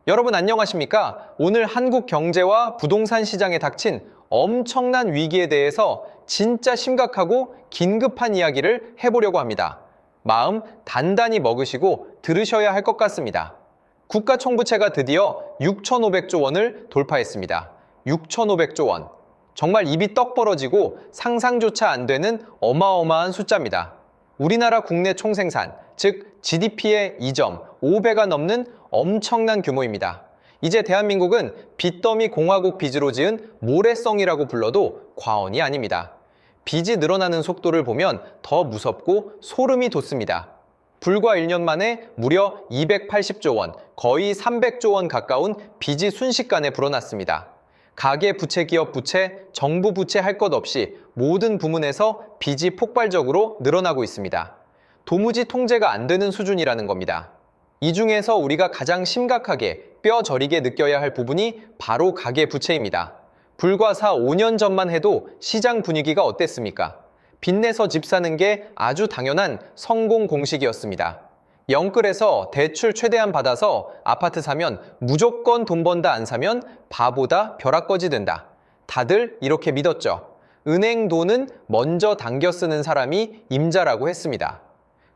여러분 안녕하십니까? 오늘 한국 경제와 부동산 시장에 닥친 엄청난 위기에 대해서 진짜 심각하고 긴급한 이야기를 해보려고 합니다. 마음 단단히 먹으시고 들으셔야 할 것 같습니다. 국가 총부채가 드디어 6,500조 원을 돌파했습니다. 6,500조 원. 정말 입이 떡 벌어지고 상상조차 안 되는 어마어마한 숫자입니다. 우리나라 국내 총생산, 즉 GDP의 2.5배가 넘는 엄청난 규모입니다. 이제 대한민국은 빚더미 공화국 빚으로 지은 모래성이라고 불러도 과언이 아닙니다. 빚이 늘어나는 속도를 보면 더 무섭고 소름이 돋습니다. 불과 1년 만에 무려 280조 원, 거의 300조 원 가까운 빚이 순식간에 불어났습니다. 가계 부채, 기업 부채, 정부 부채 할 것 없이 모든 부문에서 빚이 폭발적으로 늘어나고 있습니다. 도무지 통제가 안 되는 수준이라는 겁니다. 이 중에서 우리가 가장 심각하게 뼈 저리게 느껴야 할 부분이 바로 가계 부채입니다. 불과 4, 5년 전만 해도 시장 분위기가 어땠습니까? 빚내서 집 사는 게 아주 당연한 성공 공식이었습니다. 영끌에서 대출 최대한 받아서 아파트 사면 무조건 돈 번다 안 사면 바보다 벼락거지 된다. 다들 이렇게 믿었죠. 은행 돈은 먼저 당겨 쓰는 사람이 임자라고 했습니다.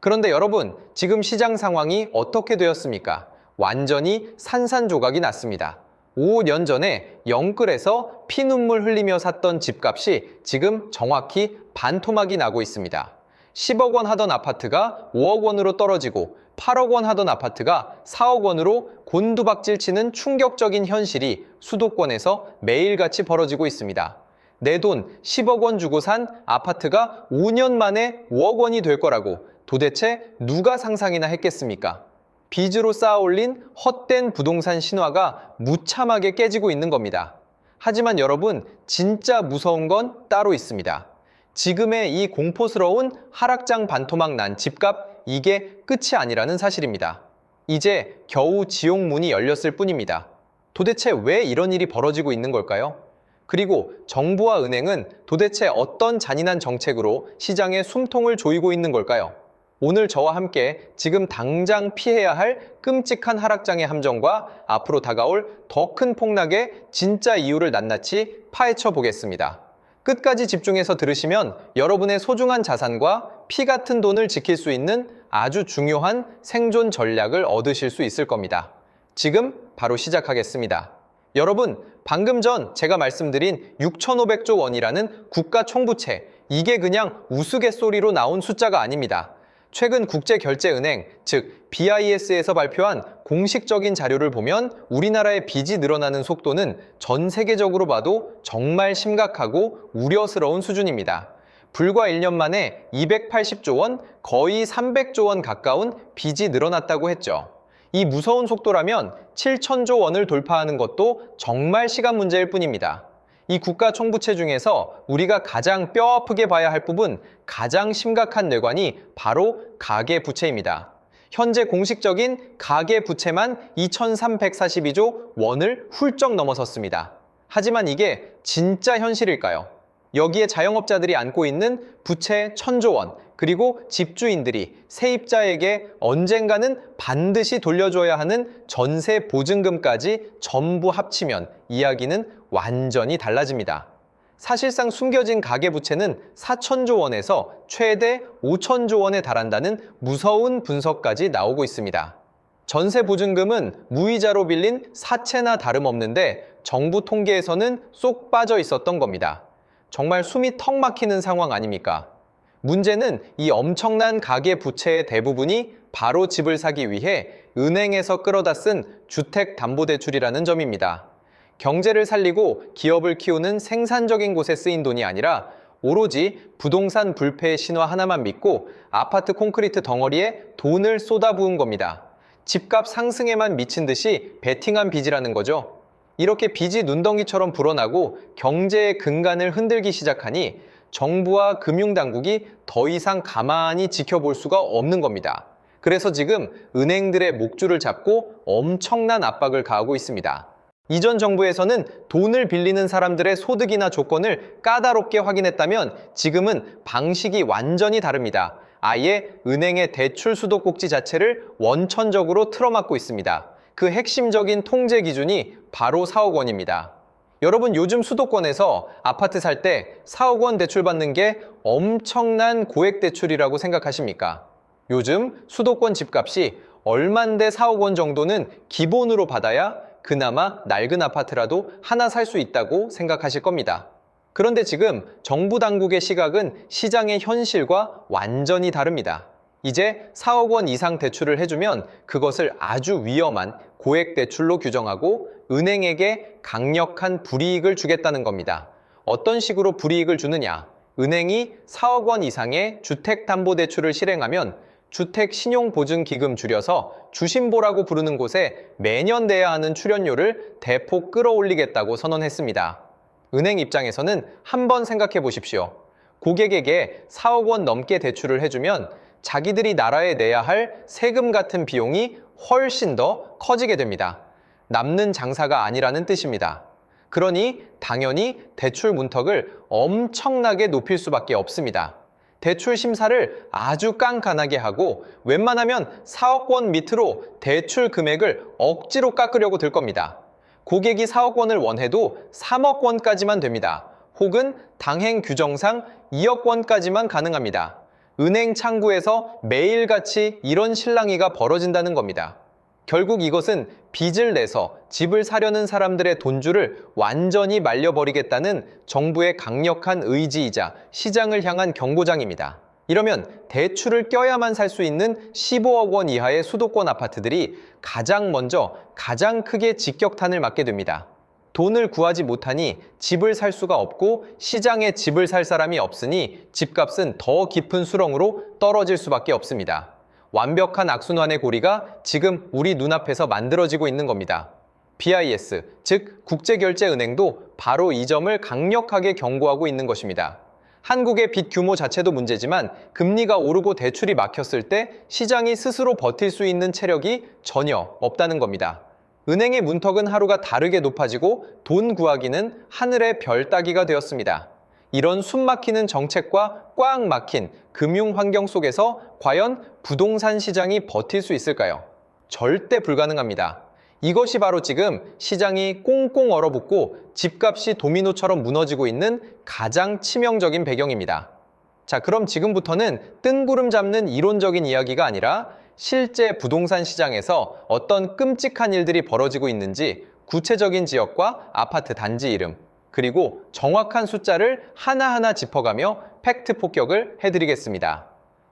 그런데 여러분, 지금 시장 상황이 어떻게 되었습니까? 완전히 산산조각이 났습니다. 5년 전에 영끌에서 피눈물 흘리며 샀던 집값이 지금 정확히 반토막이 나고 있습니다. 10억 원 하던 아파트가 5억 원으로 떨어지고 8억 원 하던 아파트가 4억 원으로 곤두박질 치는 충격적인 현실이 수도권에서 매일같이 벌어지고 있습니다. 내 돈 10억 원 주고 산 아파트가 5년 만에 5억 원이 될 거라고 도대체 누가 상상이나 했겠습니까? 빚으로 쌓아올린 헛된 부동산 신화가 무참하게 깨지고 있는 겁니다. 하지만 여러분, 진짜 무서운 건 따로 있습니다. 지금의 이 공포스러운 하락장 반토막 난 집값, 이게 끝이 아니라는 사실입니다. 이제 겨우 지옥문이 열렸을 뿐입니다. 도대체 왜 이런 일이 벌어지고 있는 걸까요? 그리고 정부와 은행은 도대체 어떤 잔인한 정책으로 시장의 숨통을 조이고 있는 걸까요? 오늘 저와 함께 지금 당장 피해야 할 끔찍한 하락장의 함정과 앞으로 다가올 더 큰 폭락의 진짜 이유를 낱낱이 파헤쳐 보겠습니다. 끝까지 집중해서 들으시면 여러분의 소중한 자산과 피 같은 돈을 지킬 수 있는 아주 중요한 생존 전략을 얻으실 수 있을 겁니다. 지금 바로 시작하겠습니다. 여러분, 방금 전 제가 말씀드린 6,500조 원이라는 국가 총부채, 이게 그냥 우스갯소리로 나온 숫자가 아닙니다. 최근 국제결제은행, 즉 BIS에서 발표한 공식적인 자료를 보면 우리나라의 빚이 늘어나는 속도는 전 세계적으로 봐도 정말 심각하고 우려스러운 수준입니다. 불과 1년 만에 280조 원, 거의 300조 원 가까운 빚이 늘어났다고 했죠. 이 무서운 속도라면 7천조 원을 돌파하는 것도 정말 시간 문제일 뿐입니다. 이 국가 총부채 중에서 우리가 가장 뼈아프게 봐야 할 부분, 가장 심각한 뇌관이 바로 가계부채입니다. 현재 공식적인 가계부채만 2,342조 원을 훌쩍 넘어섰습니다. 하지만 이게 진짜 현실일까요? 여기에 자영업자들이 안고 있는 부채 1,000조 원, 그리고 집주인들이 세입자에게 언젠가는 반드시 돌려줘야 하는 전세 보증금까지 전부 합치면 이야기는 완전히 달라집니다. 사실상 숨겨진 가계부채는 4천조 원에서 최대 5천조 원에 달한다는 무서운 분석까지 나오고 있습니다. 전세 보증금은 무이자로 빌린 사채나 다름없는데 정부 통계에서는 쏙 빠져 있었던 겁니다. 정말 숨이 턱 막히는 상황 아닙니까? 문제는 이 엄청난 가계부채의 대부분이 바로 집을 사기 위해 은행에서 끌어다 쓴 주택담보대출이라는 점입니다. 경제를 살리고 기업을 키우는 생산적인 곳에 쓰인 돈이 아니라 오로지 부동산 불패의 신화 하나만 믿고 아파트 콘크리트 덩어리에 돈을 쏟아부은 겁니다. 집값 상승에만 미친 듯이 베팅한 빚이라는 거죠. 이렇게 빚이 눈덩이처럼 불어나고 경제의 근간을 흔들기 시작하니 정부와 금융당국이 더 이상 가만히 지켜볼 수가 없는 겁니다. 그래서 지금 은행들의 목줄을 잡고 엄청난 압박을 가하고 있습니다. 이전 정부에서는 돈을 빌리는 사람들의 소득이나 조건을 까다롭게 확인했다면 지금은 방식이 완전히 다릅니다. 아예 은행의 대출 수도 꼭지 자체를 원천적으로 틀어막고 있습니다. 그 핵심적인 통제 기준이 바로 4억 원입니다. 여러분, 요즘 수도권에서 아파트 살 때 4억 원 대출 받는 게 엄청난 고액 대출이라고 생각하십니까? 요즘 수도권 집값이 얼만데 4억 원 정도는 기본으로 받아야 그나마 낡은 아파트라도 하나 살 수 있다고 생각하실 겁니다. 그런데 지금 정부 당국의 시각은 시장의 현실과 완전히 다릅니다. 이제 4억 원 이상 대출을 해주면 그것을 아주 위험한 고액 대출로 규정하고 은행에게 강력한 불이익을 주겠다는 겁니다. 어떤 식으로 불이익을 주느냐? 은행이 4억 원 이상의 주택담보대출을 실행하면 주택신용보증기금 줄여서 주신보라고 부르는 곳에 매년 내야 하는 출연료를 대폭 끌어올리겠다고 선언했습니다. 은행 입장에서는 한번 생각해 보십시오. 고객에게 4억 원 넘게 대출을 해주면 자기들이 나라에 내야 할 세금 같은 비용이 훨씬 더 커지게 됩니다. 남는 장사가 아니라는 뜻입니다. 그러니 당연히 대출 문턱을 엄청나게 높일 수밖에 없습니다. 대출 심사를 아주 깐깐하게 하고 웬만하면 4억 원 밑으로 대출 금액을 억지로 깎으려고 들 겁니다. 고객이 4억 원을 원해도 3억 원까지만 됩니다. 혹은 당행 규정상 2억 원까지만 가능합니다. 은행 창구에서 매일같이 이런 실랑이가 벌어진다는 겁니다. 결국 이것은 빚을 내서 집을 사려는 사람들의 돈줄을 완전히 말려버리겠다는 정부의 강력한 의지이자 시장을 향한 경고장입니다. 이러면 대출을 껴야만 살 수 있는 15억 원 이하의 수도권 아파트들이 가장 먼저 가장 크게 직격탄을 맞게 됩니다. 돈을 구하지 못하니 집을 살 수가 없고 시장에 집을 살 사람이 없으니 집값은 더 깊은 수렁으로 떨어질 수밖에 없습니다. 완벽한 악순환의 고리가 지금 우리 눈앞에서 만들어지고 있는 겁니다. BIS, 즉 국제결제은행도 바로 이 점을 강력하게 경고하고 있는 것입니다. 한국의 빚 규모 자체도 문제지만 금리가 오르고 대출이 막혔을 때 시장이 스스로 버틸 수 있는 체력이 전혀 없다는 겁니다. 은행의 문턱은 하루가 다르게 높아지고 돈 구하기는 하늘의 별 따기가 되었습니다. 이런 숨막히는 정책과 꽉 막힌 금융 환경 속에서 과연 부동산 시장이 버틸 수 있을까요? 절대 불가능합니다. 이것이 바로 지금 시장이 꽁꽁 얼어붙고 집값이 도미노처럼 무너지고 있는 가장 치명적인 배경입니다. 자, 그럼 지금부터는 뜬구름 잡는 이론적인 이야기가 아니라 실제 부동산 시장에서 어떤 끔찍한 일들이 벌어지고 있는지 구체적인 지역과 아파트 단지 이름, 그리고 정확한 숫자를 하나하나 짚어가며 팩트 폭격을 해드리겠습니다.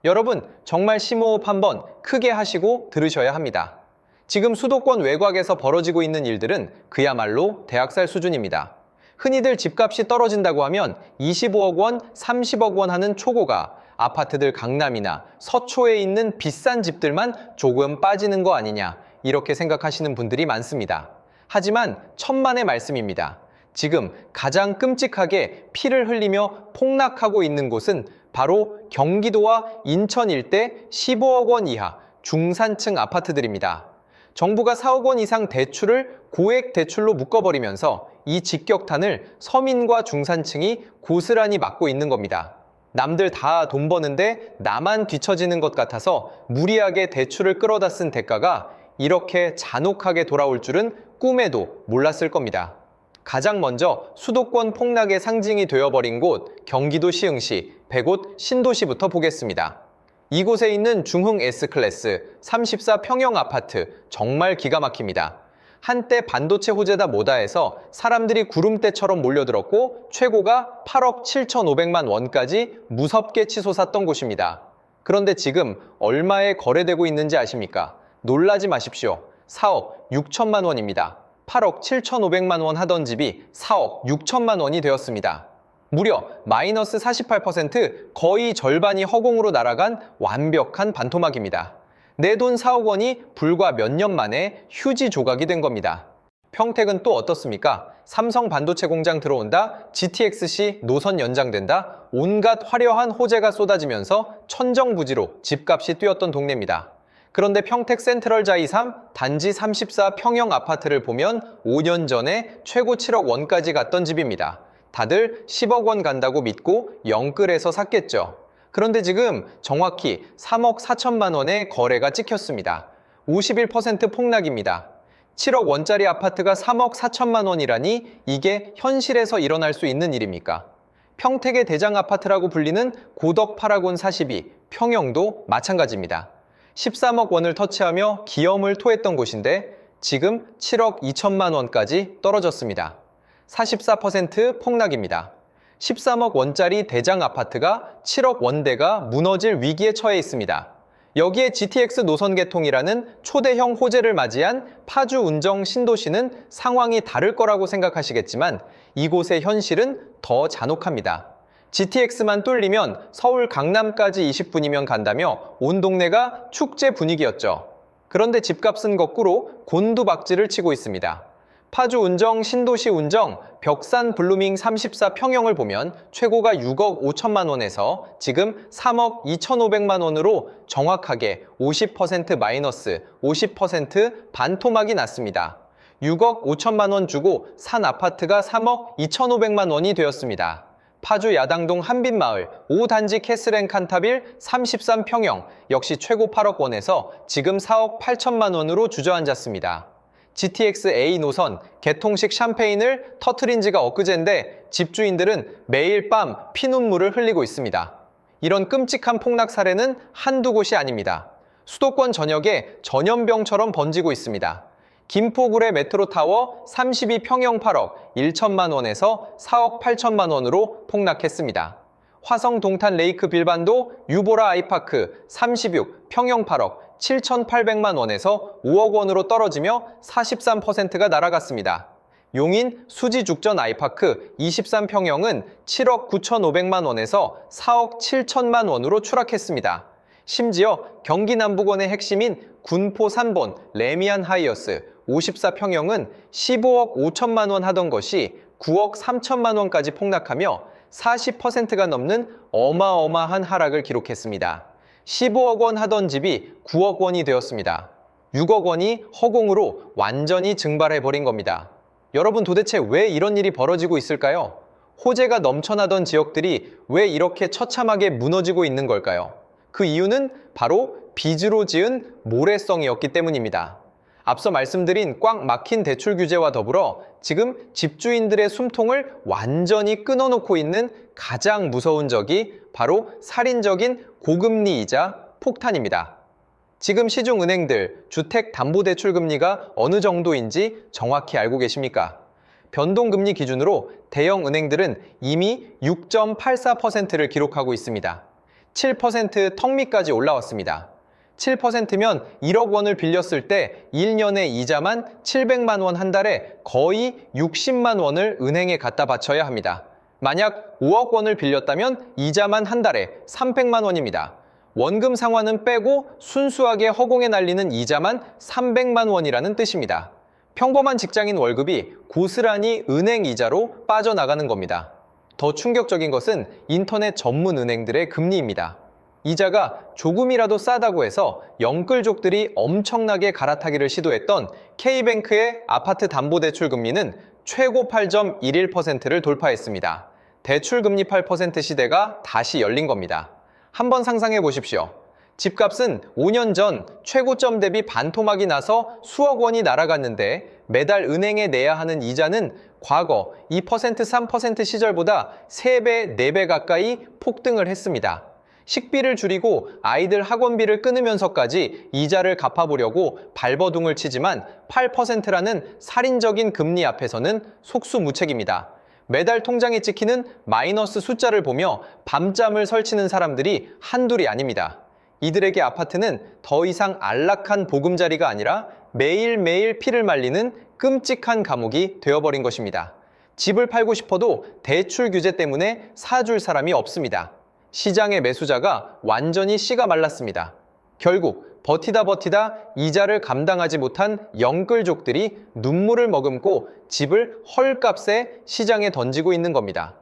여러분, 정말 심호흡 한번 크게 하시고 들으셔야 합니다. 지금 수도권 외곽에서 벌어지고 있는 일들은 그야말로 대학살 수준입니다. 흔히들 집값이 떨어진다고 하면 25억 원, 30억 원 하는 초고가 아파트들 강남이나 서초에 있는 비싼 집들만 조금 빠지는 거 아니냐, 이렇게 생각하시는 분들이 많습니다. 하지만 천만의 말씀입니다. 지금 가장 끔찍하게 피를 흘리며 폭락하고 있는 곳은 바로 경기도와 인천 일대 15억 원 이하 중산층 아파트들입니다. 정부가 4억 원 이상 대출을 고액 대출로 묶어버리면서 이 직격탄을 서민과 중산층이 고스란히 맞고 있는 겁니다. 남들 다 돈 버는데 나만 뒤처지는 것 같아서 무리하게 대출을 끌어다 쓴 대가가 이렇게 잔혹하게 돌아올 줄은 꿈에도 몰랐을 겁니다. 가장 먼저 수도권 폭락의 상징이 되어버린 곳 경기도 시흥시 백옷 신도시부터 보겠습니다. 이곳에 있는 중흥 S클래스 34 평형 아파트 정말 기가 막힙니다. 한때 반도체 호재다 뭐다 해서 사람들이 구름대처럼 몰려들었고 최고가 8억 7,500만 원까지 무섭게 치솟았던 곳입니다. 그런데 지금 얼마에 거래되고 있는지 아십니까? 놀라지 마십시오. 4억 6천만 원입니다. 8억 7,500만 원 하던 집이 4억 6천만 원이 되었습니다. 무려 마이너스 48%, 거의 절반이 허공으로 날아간 완벽한 반토막입니다. 내 돈 4억 원이 불과 몇 년 만에 휴지 조각이 된 겁니다. 평택은 또 어떻습니까? 삼성 반도체 공장 들어온다, GTX-C 노선 연장된다, 온갖 화려한 호재가 쏟아지면서 천정부지로 집값이 뛰었던 동네입니다. 그런데 평택 센트럴 자이3 단지 34 평형 아파트를 보면 5년 전에 최고 7억 원까지 갔던 집입니다. 다들 10억 원 간다고 믿고 영끌해서 샀겠죠. 그런데 지금 정확히 3억 4천만 원의 거래가 찍혔습니다. 51% 폭락입니다. 7억 원짜리 아파트가 3억 4천만 원이라니 이게 현실에서 일어날 수 있는 일입니까? 평택의 대장 아파트라고 불리는 고덕 파라곤 42, 평영도 마찬가지입니다. 13억 원을 터치하며 기염을 토했던 곳인데 지금 7억 2천만 원까지 떨어졌습니다. 44% 폭락입니다. 13억 원짜리 대장 아파트가 7억 원대가 무너질 위기에 처해 있습니다. 여기에 GTX 노선 개통이라는 초대형 호재를 맞이한 파주 운정 신도시는 상황이 다를 거라고 생각하시겠지만 이곳의 현실은 더 잔혹합니다. GTX만 뚫리면 서울 강남까지 20분이면 간다며 온 동네가 축제 분위기였죠. 그런데 집값은 거꾸로 곤두박질을 치고 있습니다. 파주 운정, 신도시 운정, 벽산 블루밍 34 평형을 보면 최고가 6억 5천만 원에서 지금 3억 2,500만 원으로 정확하게 50% 마이너스 50% 반토막이 났습니다. 6억 5천만 원 주고 산 아파트가 3억 2,500만 원이 되었습니다. 파주 야당동 한빛마을 5단지 캐슬앤 칸타빌 33 평형 역시 최고 8억 원에서 지금 4억 8천만 원으로 주저앉았습니다. GTX A 노선 개통식 샴페인을 터트린 지가 엊그제인데 집주인들은 매일 밤 피눈물을 흘리고 있습니다. 이런 끔찍한 폭락 사례는 한두 곳이 아닙니다. 수도권 전역에 전염병처럼 번지고 있습니다. 김포구의 메트로타워 32평형 8억 1천만 원에서 4억 8천만 원으로 폭락했습니다. 화성 동탄 레이크 빌반도 유보라 아이파크 36평형 8억 7,800만 원에서 5억 원으로 떨어지며 43%가 날아갔습니다. 용인 수지 죽전 아이파크 23평형은 7억 9,500만 원에서 4억 7천만 원으로 추락했습니다. 심지어 경기 남부권의 핵심인 군포 산본 레미안 하이어스 54평형은 15억 5천만 원 하던 것이 9억 3천만 원까지 폭락하며 40%가 넘는 어마어마한 하락을 기록했습니다. 15억 원 하던 집이 9억 원이 되었습니다. 6억 원이 허공으로 완전히 증발해버린 겁니다. 여러분 도대체 왜 이런 일이 벌어지고 있을까요? 호재가 넘쳐나던 지역들이 왜 이렇게 처참하게 무너지고 있는 걸까요? 그 이유는 바로 빚으로 지은 모래성이었기 때문입니다. 앞서 말씀드린 꽉 막힌 대출 규제와 더불어 지금 집주인들의 숨통을 완전히 끊어놓고 있는 가장 무서운 적이 바로 살인적인 고금리 이자 폭탄입니다. 지금 시중은행들 주택담보대출금리가 어느 정도인지 정확히 알고 계십니까? 변동금리 기준으로 대형 은행들은 이미 6.84%를 기록하고 있습니다. 7% 턱 밑까지 올라왔습니다. 7%면 1억 원을 빌렸을 때 1년의 이자만 700만 원 한 달에 거의 60만 원을 은행에 갖다 바쳐야 합니다. 만약 5억 원을 빌렸다면 이자만 한 달에 300만 원입니다. 원금 상환은 빼고 순수하게 허공에 날리는 이자만 300만 원이라는 뜻입니다. 평범한 직장인 월급이 고스란히 은행 이자로 빠져나가는 겁니다. 더 충격적인 것은 인터넷 전문 은행들의 금리입니다. 이자가 조금이라도 싸다고 해서 영끌족들이 엄청나게 갈아타기를 시도했던 K뱅크의 아파트 담보대출 금리는 최고 8.11%를 돌파했습니다. 대출금리 8% 시대가 다시 열린 겁니다. 한번 상상해 보십시오. 집값은 5년 전 최고점 대비 반토막이 나서 수억 원이 날아갔는데 매달 은행에 내야 하는 이자는 과거 2%, 3% 시절보다 3배, 4배 가까이 폭등을 했습니다. 식비를 줄이고 아이들 학원비를 끊으면서까지 이자를 갚아보려고 발버둥을 치지만 8%라는 살인적인 금리 앞에서는 속수무책입니다. 매달 통장에 찍히는 마이너스 숫자를 보며 밤잠을 설치는 사람들이 한둘이 아닙니다. 이들에게 아파트는 더 이상 안락한 보금자리가 아니라 매일매일 피를 말리는 끔찍한 감옥이 되어버린 것입니다. 집을 팔고 싶어도 대출 규제 때문에 사줄 사람이 없습니다. 시장의 매수자가 완전히 씨가 말랐습니다. 결국 버티다 이자를 감당하지 못한 영끌족들이 눈물을 머금고 집을 헐값에 시장에 던지고 있는 겁니다.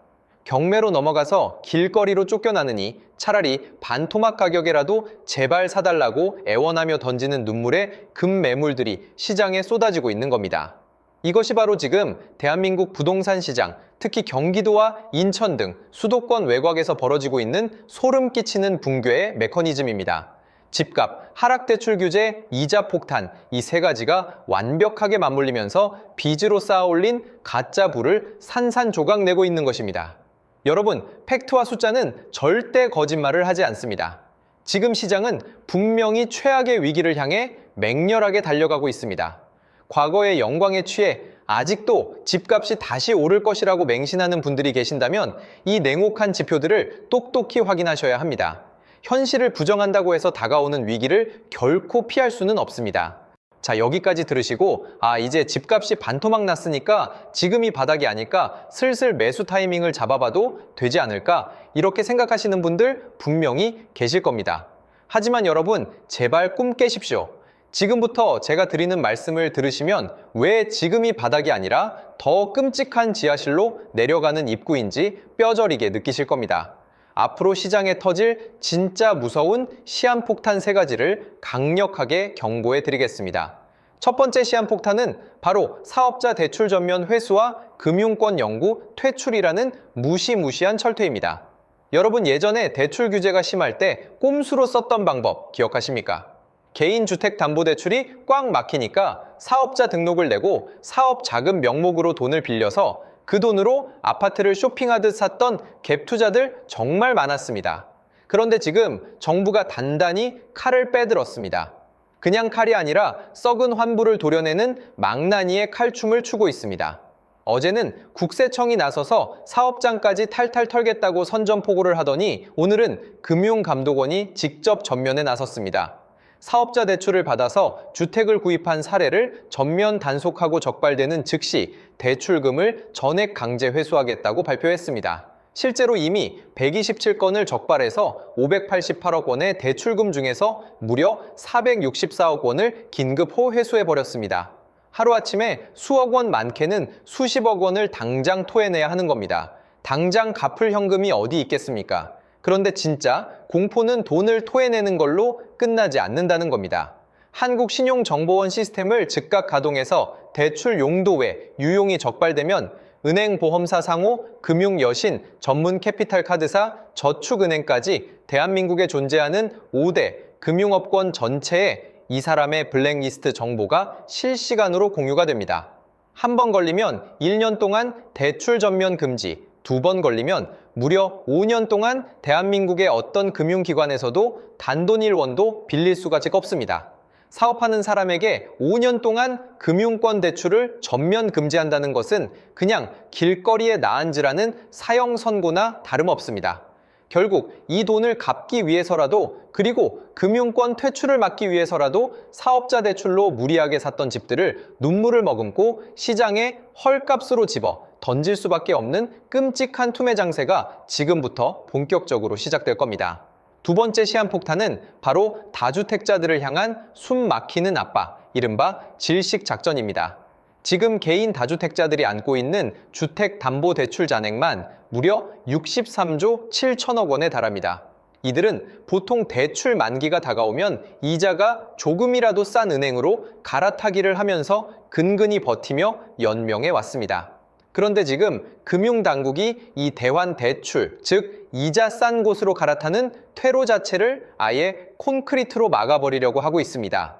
경매로 넘어가서 길거리로 쫓겨나느니 차라리 반토막 가격에라도 제발 사달라고 애원하며 던지는 눈물의 금매물들이 시장에 쏟아지고 있는 겁니다. 이것이 바로 지금 대한민국 부동산 시장, 특히 경기도와 인천 등 수도권 외곽에서 벌어지고 있는 소름 끼치는 붕괴의 메커니즘입니다. 집값, 하락 대출 규제, 이자 폭탄, 이 세 가지가 완벽하게 맞물리면서 빚으로 쌓아올린 가짜 부를 산산조각 내고 있는 것입니다. 여러분, 팩트와 숫자는 절대 거짓말을 하지 않습니다. 지금 시장은 분명히 최악의 위기를 향해 맹렬하게 달려가고 있습니다. 과거의 영광에 취해 아직도 집값이 다시 오를 것이라고 맹신하는 분들이 계신다면 이 냉혹한 지표들을 똑똑히 확인하셔야 합니다. 현실을 부정한다고 해서 다가오는 위기를 결코 피할 수는 없습니다. 자, 여기까지 들으시고 이제 집값이 반토막 났으니까 지금이 바닥이 아닐까, 슬슬 매수 타이밍을 잡아봐도 되지 않을까, 이렇게 생각하시는 분들 분명히 계실 겁니다. 하지만 여러분, 제발 꿈 깨십시오. 지금부터 제가 드리는 말씀을 들으시면 왜 지금이 바닥이 아니라 더 끔찍한 지하실로 내려가는 입구인지 뼈저리게 느끼실 겁니다. 앞으로 시장에 터질 진짜 무서운 시한폭탄 세 가지를 강력하게 경고해 드리겠습니다. 첫 번째 시한폭탄은 바로 사업자 대출 전면 회수와 금융권 영구 퇴출이라는 무시무시한 철퇴입니다. 여러분, 예전에 대출 규제가 심할 때 꼼수로 썼던 방법 기억하십니까? 개인주택담보대출이 꽉 막히니까 사업자 등록을 내고 사업 자금 명목으로 돈을 빌려서 그 돈으로 아파트를 쇼핑하듯 샀던 갭투자들 정말 많았습니다. 그런데 지금 정부가 단단히 칼을 빼들었습니다. 그냥 칼이 아니라 썩은 환부를 도려내는 망나니의 칼춤을 추고 있습니다. 어제는 국세청이 나서서 사업장까지 탈탈 털겠다고 선전포고를 하더니 오늘은 금융감독원이 직접 전면에 나섰습니다. 사업자 대출을 받아서 주택을 구입한 사례를 전면 단속하고 적발되는 즉시 대출금을 전액 강제 회수하겠다고 발표했습니다. 실제로 이미 127건을 적발해서 588억 원의 대출금 중에서 무려 464억 원을 긴급 호회수해버렸습니다. 하루아침에 수억 원 많게는 수십억 원을 당장 토해내야 하는 겁니다. 당장 갚을 현금이 어디 있겠습니까? 그런데 진짜 공포는 돈을 토해내는 걸로 끝나지 않는다는 겁니다. 한국신용정보원 시스템을 즉각 가동해서 대출 용도 외 유용이 적발되면 은행보험사 상호, 금융여신, 전문 캐피탈 카드사, 저축은행까지 대한민국에 존재하는 5대 금융업권 전체에 이 사람의 블랙리스트 정보가 실시간으로 공유가 됩니다. 한 번 걸리면 1년 동안 대출 전면 금지, 2번 걸리면 무려 5년 동안 대한민국의 어떤 금융기관에서도 단돈 1원도 빌릴 수가 없습니다. 사업하는 사람에게 5년 동안 금융권 대출을 전면 금지한다는 것은 그냥 길거리에 나앉으라는 사형 선고나 다름없습니다. 결국 이 돈을 갚기 위해서라도, 그리고 금융권 퇴출을 막기 위해서라도 사업자 대출로 무리하게 샀던 집들을 눈물을 머금고 시장에 헐값으로 집어 던질 수밖에 없는 끔찍한 투매 장세가 지금부터 본격적으로 시작될 겁니다. 두 번째 시한폭탄은 바로 다주택자들을 향한 숨 막히는 압박, 이른바 질식 작전입니다. 지금 개인 다주택자들이 안고 있는 주택담보대출 잔액만 무려 63조 7천억 원에 달합니다. 이들은 보통 대출 만기가 다가오면 이자가 조금이라도 싼 은행으로 갈아타기를 하면서 근근히 버티며 연명해 왔습니다. 그런데 지금 금융당국이 이 대환 대출, 즉 이자 싼 곳으로 갈아타는 퇴로 자체를 아예 콘크리트로 막아버리려고 하고 있습니다.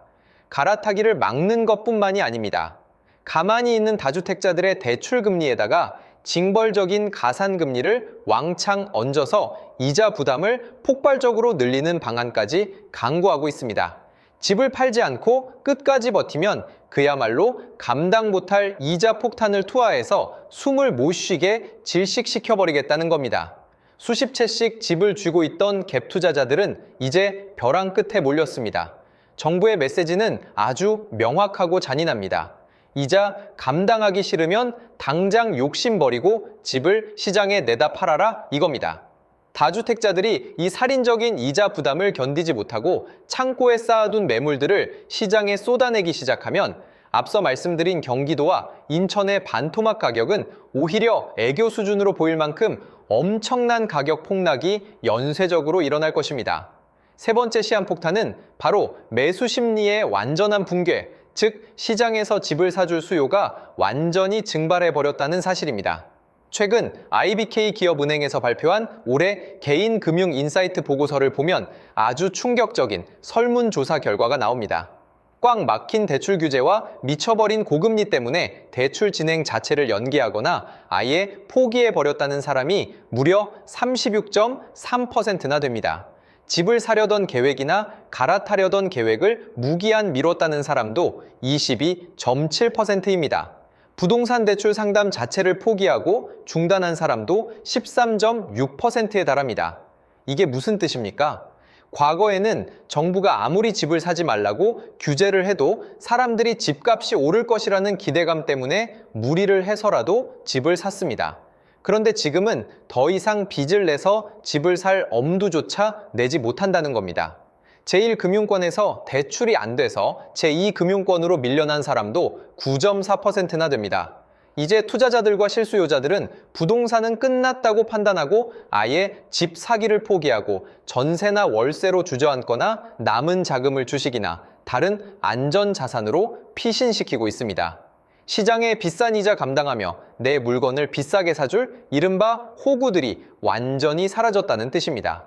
갈아타기를 막는 것뿐만이 아닙니다. 가만히 있는 다주택자들의 대출 금리에다가 징벌적인 가산금리를 왕창 얹어서 이자 부담을 폭발적으로 늘리는 방안까지 강구하고 있습니다. 집을 팔지 않고 끝까지 버티면 그야말로 감당 못할 이자 폭탄을 투하해서 숨을 못 쉬게 질식시켜버리겠다는 겁니다. 수십 채씩 집을 쥐고 있던 갭 투자자들은 이제 벼랑 끝에 몰렸습니다. 정부의 메시지는 아주 명확하고 잔인합니다. 이자 감당하기 싫으면 당장 욕심 버리고 집을 시장에 내다 팔아라, 이겁니다. 다주택자들이 이 살인적인 이자 부담을 견디지 못하고 창고에 쌓아둔 매물들을 시장에 쏟아내기 시작하면 앞서 말씀드린 경기도와 인천의 반토막 가격은 오히려 애교 수준으로 보일 만큼 엄청난 가격 폭락이 연쇄적으로 일어날 것입니다. 세 번째 시한폭탄은 바로 매수 심리의 완전한 붕괴, 즉 시장에서 집을 사줄 수요가 완전히 증발해버렸다는 사실입니다. 최근 IBK 기업은행에서 발표한 올해 개인금융인사이트 보고서를 보면 아주 충격적인 설문조사 결과가 나옵니다. 꽉 막힌 대출 규제와 미쳐버린 고금리 때문에 대출 진행 자체를 연기하거나 아예 포기해버렸다는 사람이 무려 36.3%나 됩니다. 집을 사려던 계획이나 갈아타려던 계획을 무기한 미뤘다는 사람도 22.7%입니다. 부동산 대출 상담 자체를 포기하고 중단한 사람도 13.6%에 달합니다. 이게 무슨 뜻입니까? 과거에는 정부가 아무리 집을 사지 말라고 규제를 해도 사람들이 집값이 오를 것이라는 기대감 때문에 무리를 해서라도 집을 샀습니다. 그런데 지금은 더 이상 빚을 내서 집을 살 엄두조차 내지 못한다는 겁니다. 제1금융권에서 대출이 안 돼서 제2금융권으로 밀려난 사람도 9.4%나 됩니다. 이제 투자자들과 실수요자들은 부동산은 끝났다고 판단하고 아예 집 사기를 포기하고 전세나 월세로 주저앉거나 남은 자금을 주식이나 다른 안전자산으로 피신시키고 있습니다. 시장에 비싼 이자 감당하며 내 물건을 비싸게 사줄 이른바 호구들이 완전히 사라졌다는 뜻입니다.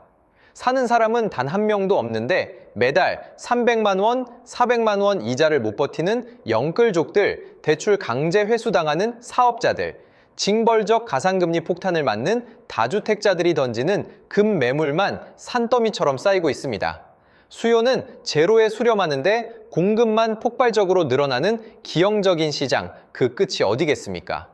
사는 사람은 단 한 명도 없는데 매달 300만 원, 400만 원 이자를 못 버티는 영끌족들, 대출 강제 회수당하는 사업자들, 징벌적 가상금리 폭탄을 맞는 다주택자들이 던지는 급매물만 산더미처럼 쌓이고 있습니다. 수요는 제로에 수렴하는데 공급만 폭발적으로 늘어나는 기형적인 시장, 그 끝이 어디겠습니까?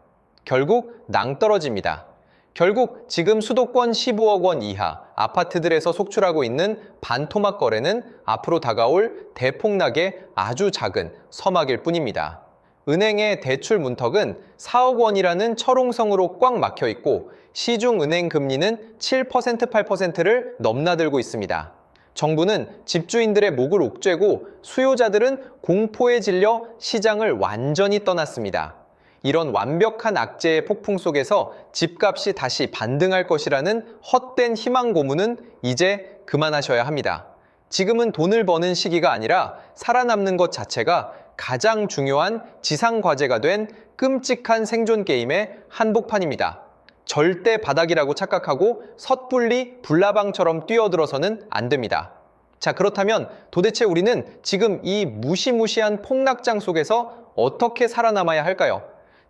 결국 낭떠러집니다. 결국 지금 수도권 15억 원 이하 아파트들에서 속출하고 있는 반토막 거래는 앞으로 다가올 대폭락의 아주 작은 서막일 뿐입니다. 은행의 대출 문턱은 4억 원이라는 철옹성으로 꽉 막혀 있고 시중은행 금리는 7%, 8%를 넘나들고 있습니다. 정부는 집주인들의 목을 옥죄고 수요자들은 공포에 질려 시장을 완전히 떠났습니다. 이런 완벽한 악재의 폭풍 속에서 집값이 다시 반등할 것이라는 헛된 희망 고문은 이제 그만하셔야 합니다. 지금은 돈을 버는 시기가 아니라 살아남는 것 자체가 가장 중요한 지상과제가 된 끔찍한 생존 게임의 한복판입니다. 절대 바닥이라고 착각하고 섣불리 불나방처럼 뛰어들어서는 안 됩니다. 자, 그렇다면 도대체 우리는 지금 이 무시무시한 폭락장 속에서 어떻게 살아남아야 할까요?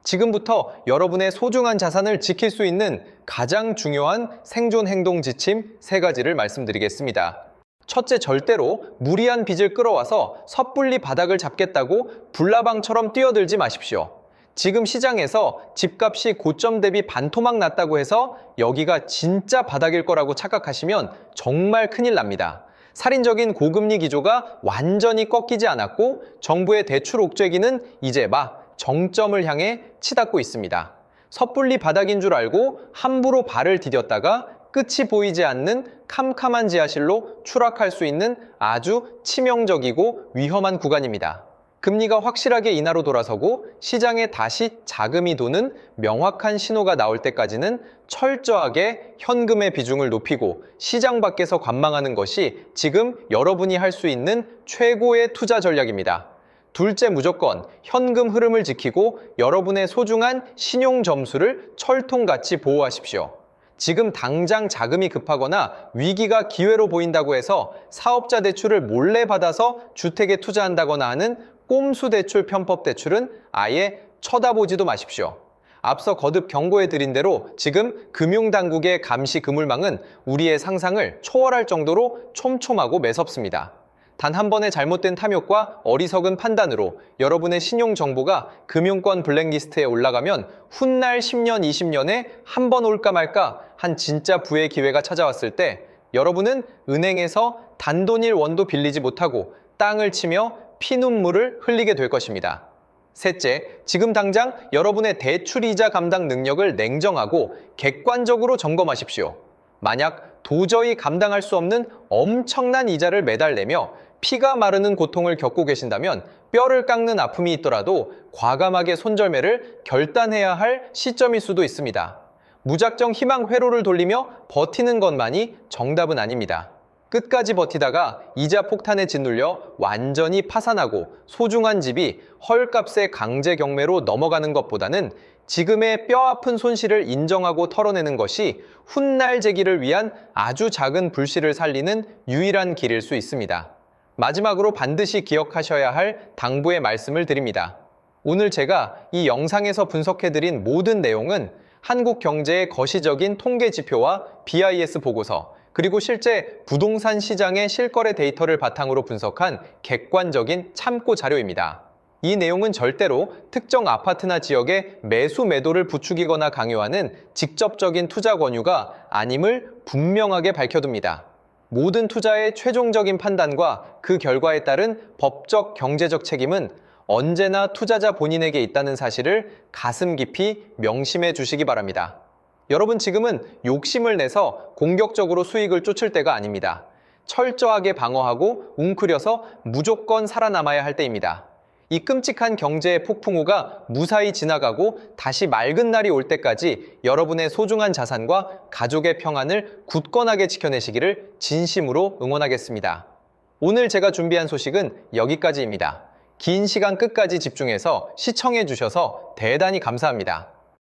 지금부터 여러분의 소중한 자산을 지킬 수 있는 가장 중요한 생존 행동 지침 3가지를 말씀드리겠습니다. 첫째, 절대로 무리한 빚을 끌어와서 섣불리 바닥을 잡겠다고 불나방처럼 뛰어들지 마십시오. 지금 시장에서 집값이 고점 대비 반토막 났다고 해서 여기가 진짜 바닥일 거라고 착각하시면 정말 큰일 납니다. 살인적인 고금리 기조가 완전히 꺾이지 않았고 정부의 대출 옥죄기는 이제 막 정점을 향해 치닫고 있습니다. 섣불리 바닥인 줄 알고 함부로 발을 디뎠다가 끝이 보이지 않는 캄캄한 지하실로 추락할 수 있는 아주 치명적이고 위험한 구간입니다. 금리가 확실하게 인하로 돌아서고 시장에 다시 자금이 도는 명확한 신호가 나올 때까지는 철저하게 현금의 비중을 높이고 시장 밖에서 관망하는 것이 지금 여러분이 할 수 있는 최고의 투자 전략입니다. 둘째, 무조건 현금 흐름을 지키고 여러분의 소중한 신용 점수를 철통같이 보호하십시오. 지금 당장 자금이 급하거나 위기가 기회로 보인다고 해서 사업자 대출을 몰래 받아서 주택에 투자한다거나 하는 꼼수 대출, 편법 대출은 아예 쳐다보지도 마십시오. 앞서 거듭 경고해드린 대로 지금 금융당국의 감시 그물망은 우리의 상상을 초월할 정도로 촘촘하고 매섭습니다. 단 한 번의 잘못된 탐욕과 어리석은 판단으로 여러분의 신용 정보가 금융권 블랙리스트에 올라가면 훗날 10년, 20년에 한 번 올까 말까 한 진짜 부의 기회가 찾아왔을 때 여러분은 은행에서 단돈일 원도 빌리지 못하고 땅을 치며 피눈물을 흘리게 될 것입니다. 셋째, 지금 당장 여러분의 대출이자 감당 능력을 냉정하고 객관적으로 점검하십시오. 만약 도저히 감당할 수 없는 엄청난 이자를 매달 내며 피가 마르는 고통을 겪고 계신다면 뼈를 깎는 아픔이 있더라도 과감하게 손절매를 결단해야 할 시점일 수도 있습니다. 무작정 희망 회로를 돌리며 버티는 것만이 정답은 아닙니다. 끝까지 버티다가 이자 폭탄에 짓눌려 완전히 파산하고 소중한 집이 헐값의 강제 경매로 넘어가는 것보다는 지금의 뼈아픈 손실을 인정하고 털어내는 것이 훗날 재기를 위한 아주 작은 불씨를 살리는 유일한 길일 수 있습니다. 마지막으로 반드시 기억하셔야 할 당부의 말씀을 드립니다. 오늘 제가 이 영상에서 분석해드린 모든 내용은 한국 경제의 거시적인 통계 지표와 BIS 보고서, 그리고 실제 부동산 시장의 실거래 데이터를 바탕으로 분석한 객관적인 참고 자료입니다. 이 내용은 절대로 특정 아파트나 지역의 매수 매도를 부추기거나 강요하는 직접적인 투자 권유가 아님을 분명하게 밝혀둡니다. 모든 투자의 최종적인 판단과 그 결과에 따른 법적, 경제적 책임은 언제나 투자자 본인에게 있다는 사실을 가슴 깊이 명심해 주시기 바랍니다. 여러분, 지금은 욕심을 내서 공격적으로 수익을 쫓을 때가 아닙니다. 철저하게 방어하고 웅크려서 무조건 살아남아야 할 때입니다. 이 끔찍한 경제의 폭풍우가 무사히 지나가고 다시 맑은 날이 올 때까지 여러분의 소중한 자산과 가족의 평안을 굳건하게 지켜내시기를 진심으로 응원하겠습니다. 오늘 제가 준비한 소식은 여기까지입니다. 긴 시간 끝까지 집중해서 시청해 주셔서 대단히 감사합니다.